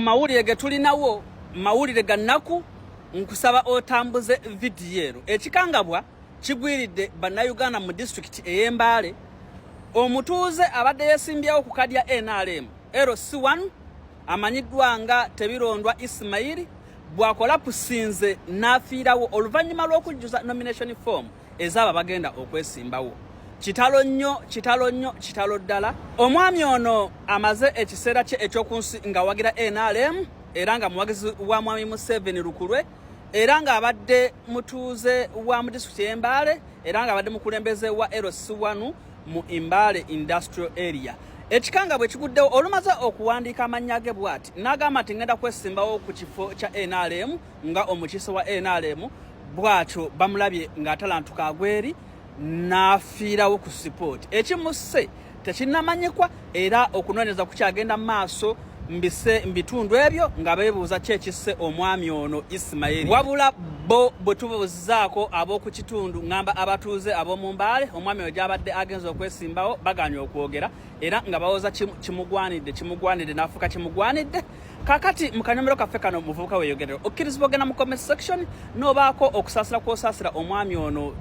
mawulire ge tulinawo mawulire gannaku nkusaba otambuze vidiyo ero ekikangabwa kigwiridde bannayuganda mu district ey'Embale omutuuze abadde yeesimbyewo ku kadi ya NRM LC1 amanyiddwa nga Tebirondwa Ismail bwakola pusinze n'afiirawo oluvannyuma lw'okujjuza nomination form ez'abo bagenda okwesimbawo. Kitalo nnyo ddala. Omwami ono amaze ekiseera kye ekyokunsi nga wagira NRM era nga muwagizi wa mwami Museveni Lukulwe era nga abadde mutuuze wa mu district y'Embale era nga abadde mukulembeze wa LC1 mu Mbale industrial area. Ekikanga bwe kiguddewo olumaze okuwandiika amannya ge bw'ati n'agamba nti ngenda kwesimbawo ku kifo kya NRM nga omukiise wa NRM bw'atyo bamulabye ng'atalantuka agweri n'afiirawo ku support. Ekimusse tekinnamanyikwa era okunoonyereza kukyagenda mu maaso mbitundu ebyo nga beebuuza ki ekisse omwami ono Ismail. Wabula bo bwe tubuuzizaako ab'oku kitundu ngamba abatuuze ab'omu Mbale omwami oyo gy'abadde agenza okwesimbawo baganye okwogera era nga bawooza kimugwanidde n'afuuka kimugwanidde. Kakati mu kanyomero kaffe kano muvubuka weeyogerera okkirizibwa ogenda mu comment section n'obaako okusaasira kw'osaasira omwami ono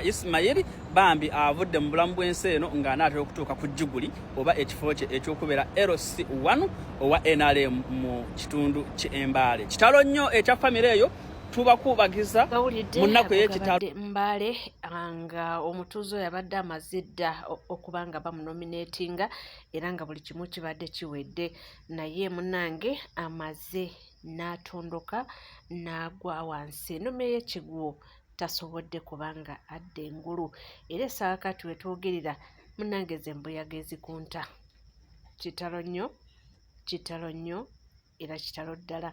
Ismail bambi avudde mu bulamu bw'ensi eno ng'anaatera okutuuka ku jjuguli oba ekifo kye ekyokubeera LC1 owa NRM mu kitundu ky'Embale. Kitalo nnyo ekya famire eyo tubakubagiza mu nnaku ey'ekitalo Mbale nga omutuuze oyo abadde amazidda okuba nga bamunominatinga era nga buli kimu kibadde kiwedde naye munnange amaze n'atondoka n'agwa wansi ennume y'ekigwo tasobodde kubanga adde engulu era essaawa kati wetwogerera munnange ze embuyaga ezikunta. Kitalo nnyo era kitalo ddala.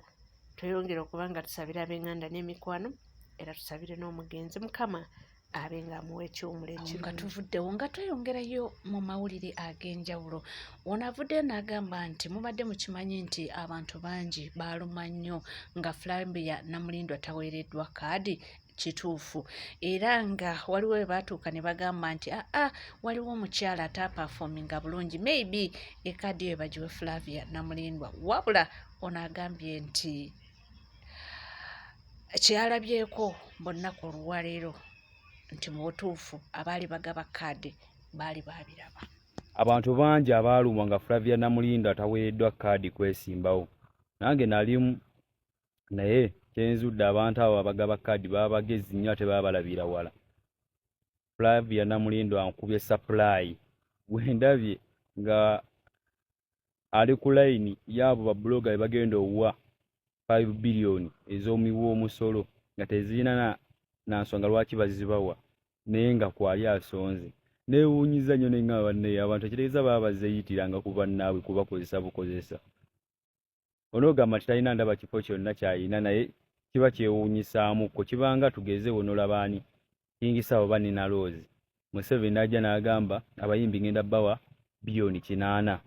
Tweyongere okuba nga tusabira ab'enganda n'emikwano era tusabire n'omugenzi Mukama abe ng'amuwa eky'omulenzi. Nga tuvuddewo nga tweyongerayo mu mawulire ag'enjawulo ono avuddeyo n'agamba nti mubadde mukimanyi nti abantu bangi baaluma nnyo nga Flavia Namulindwa taweereddwa kaadi. Kituufu era nga waliwo we baatuuka ne bagamba nti waliwo omukyala atapafoominga bulungi maybe ekadi eyo bagiwe Flavia Namulindwa. Wabula ono agambye nti kyalabyeko bonna ku olwaleero nti mu butuufu abaali bagaba kaadi baali babiraba. Abantu bangi abaalumwa nga Flavia Namulindwa ataweereddwa kaadi kwesimbawo. Nange nalimu naye kyenzudde abantu abo abagaba kaadi baba bagezi nnyo ate baba balabira wala. Flavia Namulindwa ankubye supply wendabye nga ali ku layini y'abo babloga bagenda owa 5 billion ez'omuwa omusolo nga tezirina na nsonga lwaki bazibawa naye nga kwali asonze. Neewuunyiza nnyo ne nga banne abantu ekitegeeza baba bazeeyitiranga ku bannaabwe kubakozesa bukozesa. Onogamba nti talina ndaba kifo kyonna kyayina naye kiba kyewuunyisaamu ko kibanga tugeze wonolabaani Kingisaawo Banina Rose Museveni n'ajja n'agamba abayimbi ngenda bawa billion 8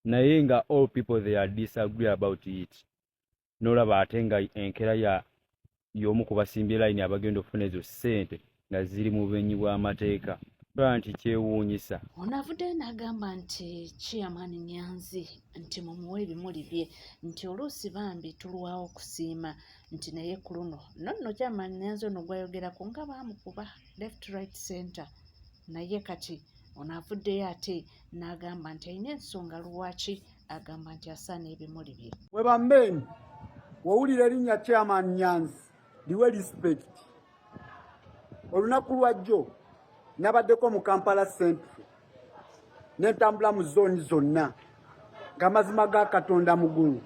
naye nga all people they are disagree about it. Nolaba ate nga enkera y'omu ku basimbye layini abagenda okufuna ezo ssente nga ziri mu bubenyi bw'amateeka. Nti kyewuunyisa. Ono avuddeyo n'agamba nti Chairman Nyanzi nti mumuwe ebimuli bye nti oluusi bambi tulwawo okusiima nti naye ku luno nonno Chairman Nyanzi ono gwayogerako nga baamukuba left right center naye kati ono avuddeyo ate n'agamba nti alina ensonga lwaki agamba nti asaana ebimuli bye. We bambeni wawulira erinnya Chairman Nyanzi liwe respect. Olunaku lwajjo nabaddeko mu Kampala Central n'entambula mu zooni zonna ng'amazima ga Katonda mugulu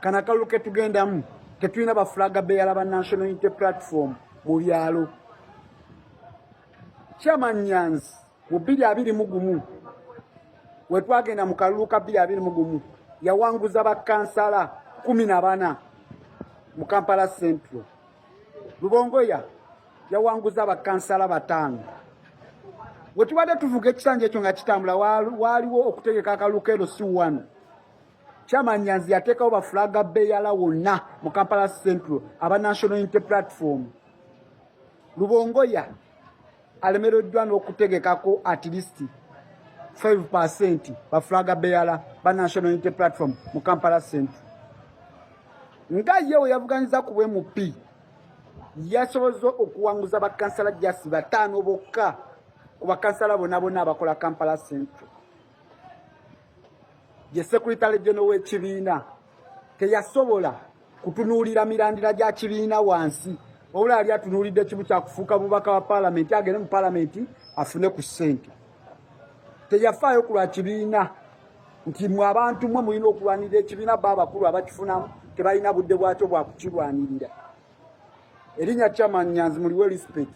kana kalulu ke tugendamu tetulina bafulaga beeyala ba National Unity Platform mu byalo. Chairman Nyanzi mu 2021 we twagenda mu kalulu ka 2021 yawanguza bakansala 14 mu Kampala Central. Lubongoya yawanguza bakansala 5. Wetubadde tuvuga ekisanja ekyo nga kitambula waliwo okutegeka akalulu ka LC1. Chairman Nyanzi yateekawo bafulaga beeyala wonna mu Kampala Central aba National Unity Platform. Lubongoya alemereddwa n'okutegekako at least 5% ba flaga bearer ba National Unity Platform mu Kampala Central. Nga yewe yavuganiza ku MP yasobozo okuwanguza bakansala jasi batano bokka ku bakansala bonna abakola Kampala Central. Ye Secretary General w'ekibiina teyasobola kutunuulira mirandira gya kibiina wansi wabula ali atunuulidde kibu kya kufuuka bubaka wa Parliament agende mu Parliament afune ku ssente. Teyafaayo ku lwa kibiina nti mwe abantu mwe mulina okulwanirira ekibiina babakulu abakifunamu tebalina budde bwakyo bwa kukirwanirira. Erinnya Chairman Nyanzi muliwe respect.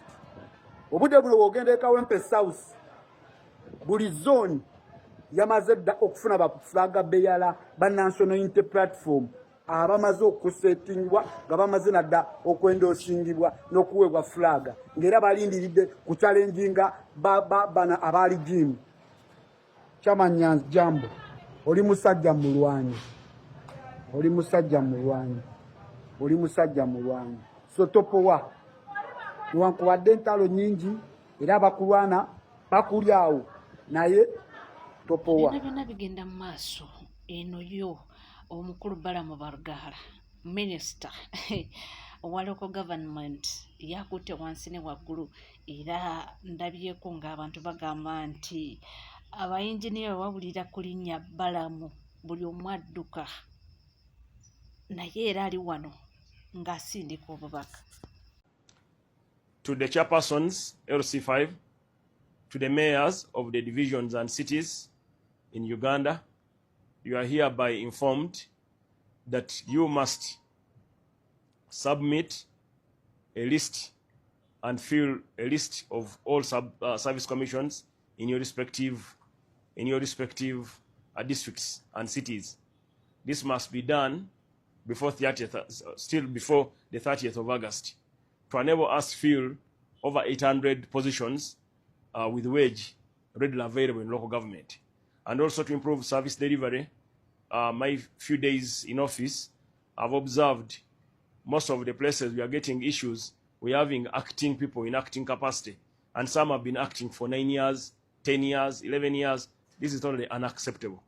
Obudde buno bw'ogenda e Kawempe South buli zone yamaze dda okufuna ba flaga bearer ba National Unity Platform abamaze okusetingibwa nga bamaze nadda okwendosingibwa n'okuweebwa flaga ng'era balindiridde ku challenginga bana abali jimu. Chairman Nyanzi jambo oli musajja mulwanyi, oli musajja mulwanyi, oli musajja mulwanyi. So topowa newankubadde entalo nyingi era bakulwana bakulyawo naye topowa byonna bigenda mu maaso. Eno yo omukulu Balamu Barugala Minister owa local government yakutte wansi ne waggulu era ndabyeko ng'abantu bagamba nti abayinjiniya wabulira ku linnya Balamu buli omu adduka naye era ali wano ng'asindika obubaka. To the chairpersons, LC5, to the mayors of the divisions and cities in Uganda, you are hereby informed that you must submit a list and fill a list of all service commissions in your respective districts and cities. This must be done before still before the 30th of August to enable us to fill over 800 positions with wage readily available in local government, and also to improve service delivery. My few days in office, I've observed most of the places we are getting issues, we're having acting people in acting capacity, and some have been acting for 9 years, 10 years, 11 years. This is totally unacceptable.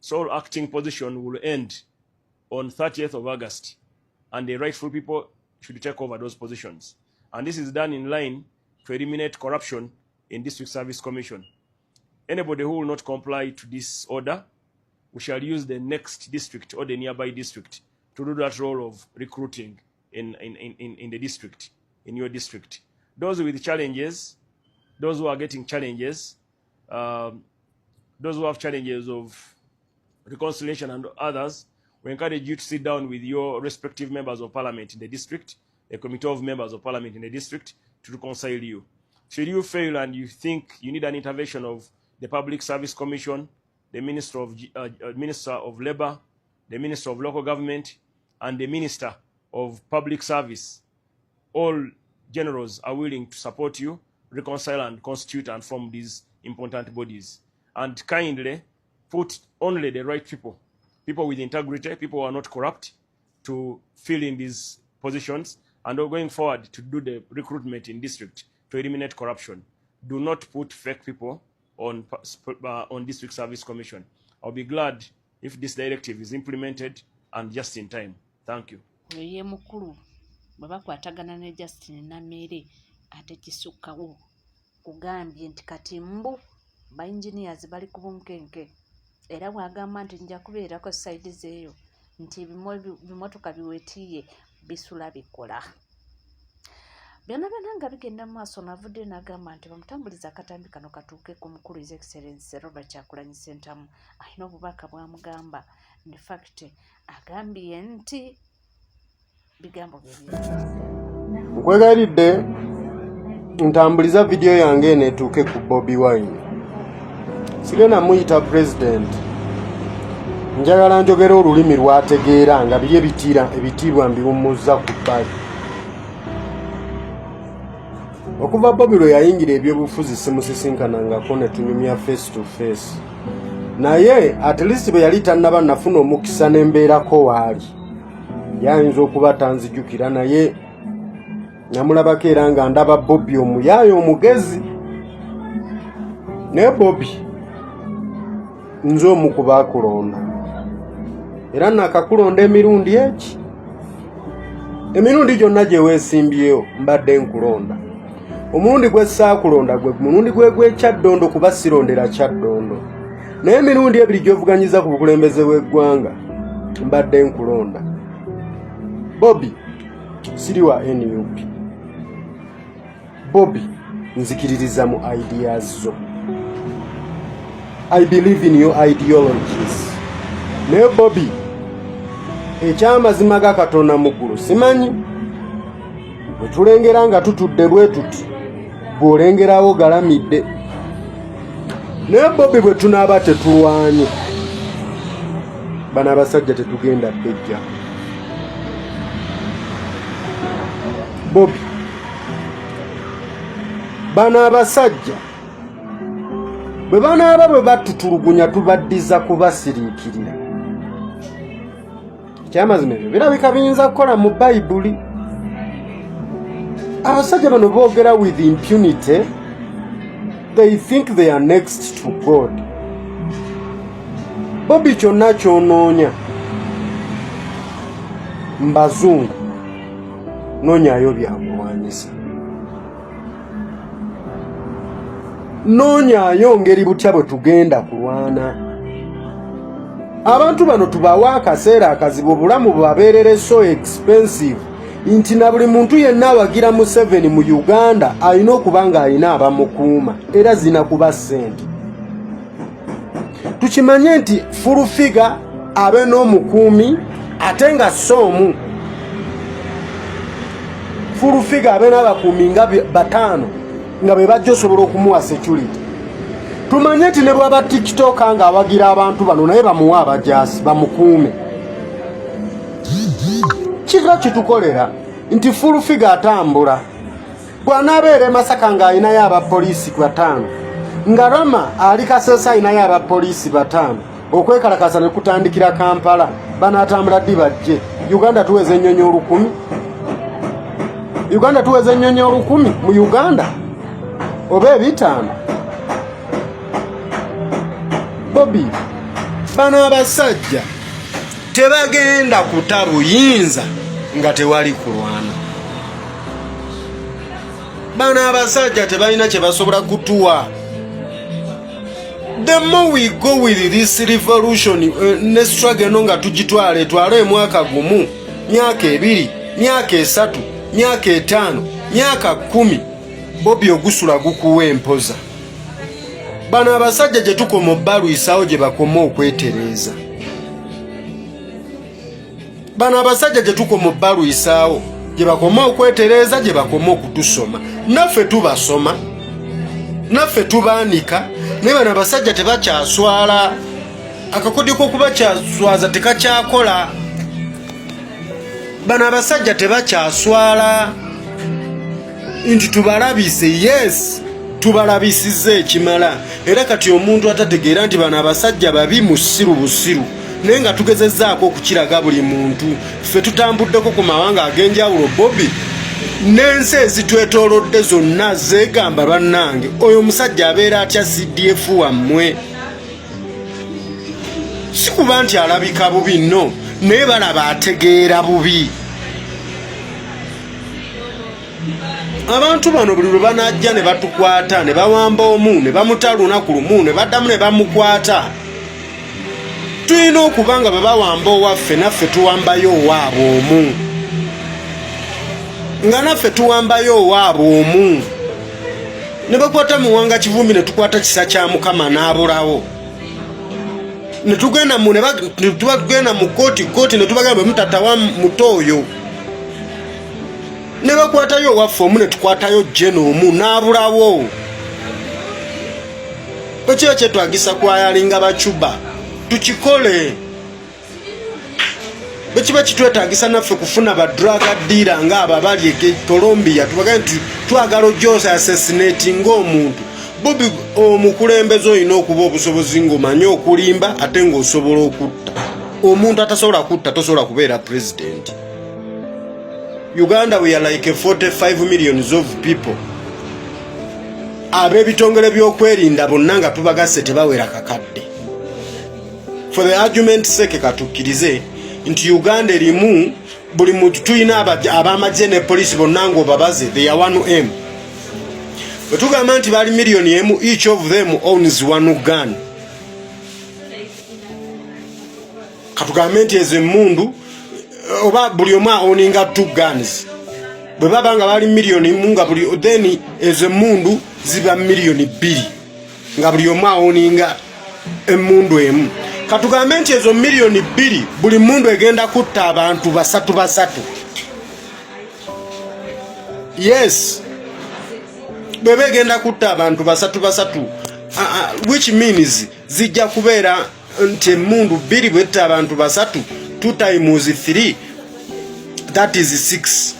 So all acting position will end on 30th of August, and the rightful people should take over those positions. And this is done in line to eliminate corruption in District Service Commission. Anybody who will not comply to this order, we shall use the next district or the nearby district to do that role of recruiting in the district, in your district. Those with challenges, those who are getting challenges, those who have challenges of reconciliation and others, we encourage you to sit down with your respective members of parliament in the district, a committee of members of parliament in the district, to reconcile you. Should you fail and you think you need an intervention of the Public Service Commission, the Minister of Labour, the Minister of Local Government, and the Minister of Public Service, all generals are willing to support you, reconcile and constitute and form these important bodies. And kindly put only the right people, people with integrity, people who are not corrupt, to fill in these positions, and going forward to do the recruitment in district to eliminate corruption. Do not put fake people on District Service Commission. I'll be glad if this directive is implemented and just in time. Thank you. Ye mukulu baba kwatagana ne Justin Namere ate kisukkawo kugambye nti kati mbu ba engineers bali ku bunkenke era bwagamba nti nja kubeerako side zeeyo nti bimotoka biwetiye bisula bikola byonna nga bigenda mu maaso. Navudde n'agamba nti bamutambuliza akatambi kano katuuke ku mukulu His Excellency Robert Kyagulanyi Ssentamu alina obubaka bwamugamba. In fact agambye nti bigambo bye nkwegayiridde ntambuliza video yange netuuke ku Bobi Wine. Sigenda muyita president, njagala njogera olulimi lwategeera nga biri ebitiibwa mbiwummuza ku bbali. Okuva Bobi lwe yayingira ebyobufuzi simusisinkanangako ne tunyumya face to face, naye at least bwe yali tannaba nafuna omukisa n'embeerako waali yayinza okuba tanzijukira, naye namulabako era nga ndaba Bobi omuyaayo omugezi. Naye Bobi nze omu ku baakulonda era nakakulonda emirundi eki emirundi gyonna gye weesimbyeyo mbadde nkulonda. Omulundi gwe saakulonda gwe mulundi gw'ekyaddondo kuba sirondera kyaddondo, naye emirundi ebiri gy'ovuganyiza ku bukulembeze bw'eggwanga mbadde nkulonda. Bobby siri wa NUP. Bobby nzikiririza mu ideas zo. I believe in your ideologies. Naye Bobby ekyamazima ga Katonda mu ggulu simanyi. Bwe tulengera nga tutudde bwe tuti bw'olengerawo galamidde. Naye Bobby bwe tunaaba tetulwanye bano abasajja tetugenda bbejja. Bobby bano abasajja bwe banaaba bwe batutulugunya tubaddiza kubasiriikirira. Ekyamazima ebyo birabika biyinza kukola mu Bayibuli. Abasajja bano boogera with impunity. They think they are next to God. Bobby kyonna kyonoonya mbazungu noonyayo byakulwanyisa. Noonyayo ngeri butya bwe tugenda kulwana. Abantu bano tubawa akaseera akazibu, obulamu bwabeerere so expensive nti na buli muntu yenna awagira Museveni mu Uganda alina okuba ng'alina abamukuuma era zina kuba ssente. Tukimanye nti full figure abe n'omukuumi ate nga soomu. Full figure abe n'abakuumi nga bataano nga be bajja osobola okumuwa security. Tumanye nti ne bwaba TikTok nga awagira abantu bano naye bamuwa abajaasi bamukuume. Kira kitukolera nti full figure atambula. Bw'anaabeera Masaka ng'alinayo abapoliisi bataano, nga Rama ali Kasese alinayo abapoliisi bataano, okwekalakasa ne kutandikira Kampala banaatambula ddi bajje. Uganda tuweza ennyonyi 1000. Uganda tuweza ennyonyi 1000 mu Uganda oba 5. Bobby bano abasajja tebagenda kutabuyinza nga tewali kulwana. Bano abasajja tebalina kye basobola kutuwa. The more we go with this revolution ne struggle nga tugitwale twale mwaka gumu, myaka 2, myaka 3, myaka 5, myaka 10, Bobby ogusula gukuwa empoza. Bano abasajja gye tukoma obbalwisawo gye bakoma okwetereeza. Bano abasajja gye tukoma obbalwisawo gye bakoma okwetereeza, gye bakoma okutusoma. Naffe tubasoma, naffe tubaanika, naye bano abasajja tebakyaswala. Akakodyo k'okuba kyaswaza tekakyakola. Bano abasajja tebakyaswala nti tubalabise. Yes, tubalabisiza ekimala. Era kati omuntu atategeera nti bano abasajja babi musiru busiru naye nga tugezezzaako okukiraga buli muntu. Ffe tutambuddeko ku mawanga ag'enjawulo Bobby, n'ensi ezitwetoolodde zonna zeegamba bannange oyo omusajja abeera atya CDF wammwe. Si kuba nti alabika bubi nno, naye balaba ategeera bubi. Abantu bano buli lwe banajja ne batukwata ne bawamba omu ne bamuta lunaku lumu ne baddamu ne bamukwata, tulina okuba nga bwe bawamba owaffe naffe tuwambayo owaabwe omu, nga naffe tuwambayo owaabwe omu. Ne bakwata Muwanga Kivumbi ne tukwata Kisa kya Mukama n'abulawo, ne tugenda mu kooti ne tubagamba mutatawa mutoyo. Ne bakwatayo owaffe omu ne tukwatayo Jeno omu n'abulawo. Bwekiba kyetwagisa kwayalinga Bacuba tukikole. Bwekiba kitwetagisa naffe kufuna badraga dealer ng'abo abali e Colombia tubagamba nti twagala ojoosa assassinate ng'omuntu. Bobby omukulembeze olina okuba obusobozi ng'omanyi okulimba ate ng'osobola okutta. Omuntu atasobola kutta tosobola kubeera president. Uganda we are like 45 millions of people. Ab'ebitongole by'okwerinda bonna nga tubagasse tebawera kakadde. for the argument sake katukirize nti Uganda erimu buli muntu tuyina abamagye ne police bonna ng'obabaze they are 1M. Bwetugamba nti bali million emu, each of them owns one gun. Katugambe nti ezo emmundu oba buli omu owninga 2 guns. Bwe baba nga bali million emu nga buli then ezo emmundu ziba million 2 nga buli omu owninga emmundu emu. Katugambe nti ezo million 2 buli mundu egenda kutta abantu basatu. Yes. Bebe egenda kutta abantu basatu. Which means zijja kubeera nti emmundu 2 bwetta abantu basatu 2 times 3 that is 6.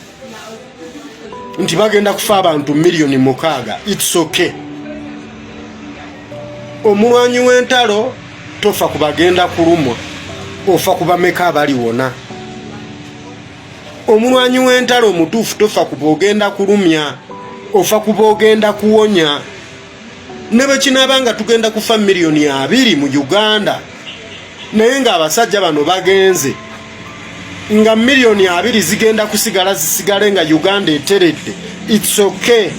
Nti bagenda kufa abantu million 6. It's okay. Omulwanyi w'entalo tofa kubagenda kulumwa ofa kubameka abaliwona. Omulwanyi w'entalo omutuufu tofa kubogenda kulumya ofa kubogenda kuwonya. Ne bwe kinaabanga tugenda kufa million 2 mu Uganda naye nga abasajja bano bagenze nga million 2 zigenda zisigale nga Uganda eteredde. It's okay.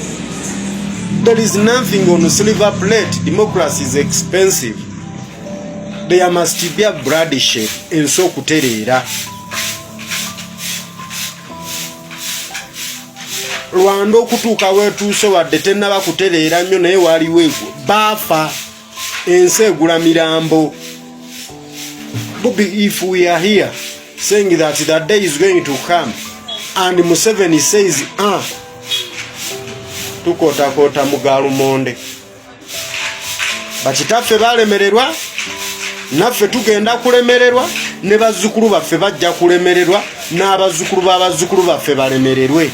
There is nothing on silver plate. Democracy is expensive. There must be a bloodshed enso kutereera. Rwanda okutuuka wetuuse wadde tennaba kutereera nnyo naye waliwo baafa ensi egula mirambo. Bobby, if we are here saying that that day is going to come and Museveni says tukotakota mugalumonde bakitaffe balemererwa naffe tugenda kulemererwa ne bazzukulu baffe bajja kulemererwa n'abazzukulu b'abazzukulu baffe balemererwe.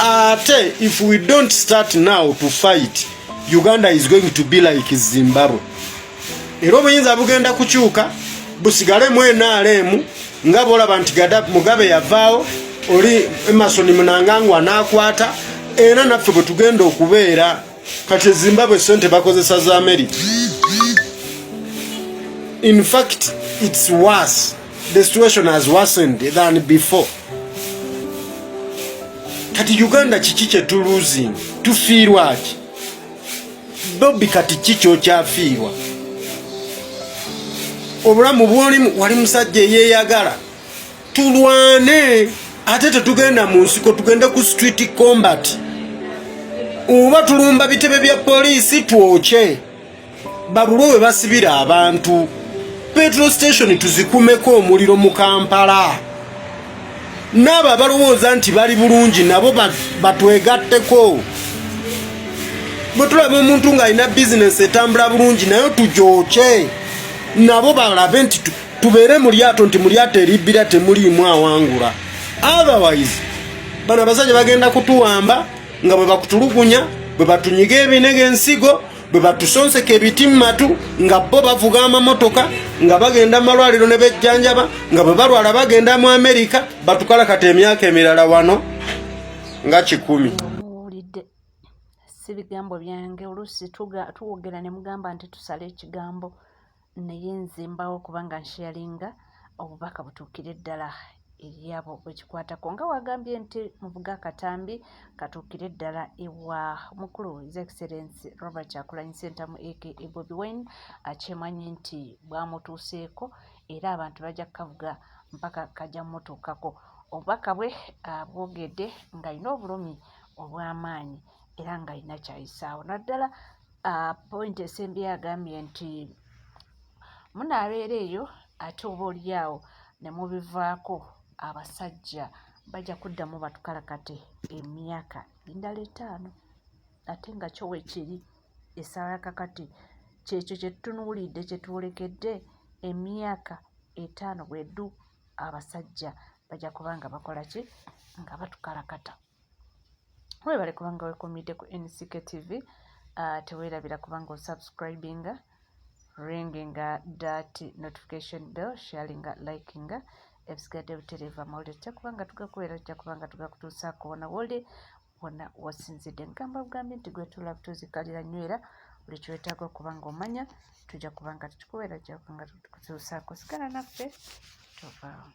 Ate if we don't start now to fight, Uganda is going to be like Zimbabwe. Era obuyinza bugenda kukyuka busigale mu NRM nga bolaba nti Mugabe yavaawo oli Emerson Mnangagwa n'akwata era naffe bwe tugenda okubeera kati Zimbabwe sente bakozesa za America. In fact, it's worse. The situation has worsened than before. Kati Uganda kiki kye losing? Tufiirwa ki? Bobby kati kiki okyafiirwa? Obulamu bw'olimu wali musajja eyeeyagala. Tulwane ate tetugenda mu nsiko tugende ku street combat. Oba tulumba bitebe bya poliisi twokye. Babulwe we basibira abantu. Petrol station tuzikumeko omuliro mu Kampala. Naba balowooza nti bali bulungi nabo batwegatteko. Bwetulaba omuntu ng'alina bizinesi etambula bulungi nayo tugyokye. Nabo balabe nti tubeere mu lyato nti mu lyato eribbira temuliimu awangula. Otherwise bano abasajja bagenda kutuwamba nga bwe bakutulugunya bwe batunyiga ebinege ensigo bwe batusonseka ebiti mu matu nga bo bavuga amamotoka nga bagenda malwaliro ne bejjanjaba nga bwe balwala bagenda mu Amerika batukalakata emyaka emirala wano nga 10. Muwulidde si bigambo byange oluusi tuwogera ne mugamba nti tusale ekigambo naye nzimbawo kubanga nsharinga obubaka butuukire ddala eri abo bwekikwatako nga wagambye nti muvuga akatambi katuukire ddala ewa mukulu His Excellency Robert Kyagulanyi Ssentamu aka Bobi Wine akyemanyi nti bwamutuuseeko era abantu bajja kukavuga mpaka kajja mutuukako. Obubaka bwe bwogedde ng'alina obulumi obw'amaanyi era ng'alina kyayisaawo naddala. Point esembi agambye nti munaabeera eyo ate oba oliawo ne mubivaako abasajja bajja kuddamu batukalakate emyaka endala 5 ate nga kyo weekiri essaawa yakakati kyekyo kye tutunuulidde kye tuwolekedde emyaka 5 bweddu abasajja bajja kubanga bakola ki nga batukalakata. Webale kubanga wekomidde ku NCK TV teweerabira kubanga osubscribinga ringinga that notification bell sharinga likinga ebisigadde butereeva amawulire tujja kubanga tugakubeera tujja kubanga tugakutuusaako wona woli wona wasinzidde nkamba bugambye nti gwe tulaba tuzikalira nywera buli kyetaaga okuba ng'omanya tujja kuba nga tukikuweera jja kuba nga tukutuusaako sigala naffe tovaawo.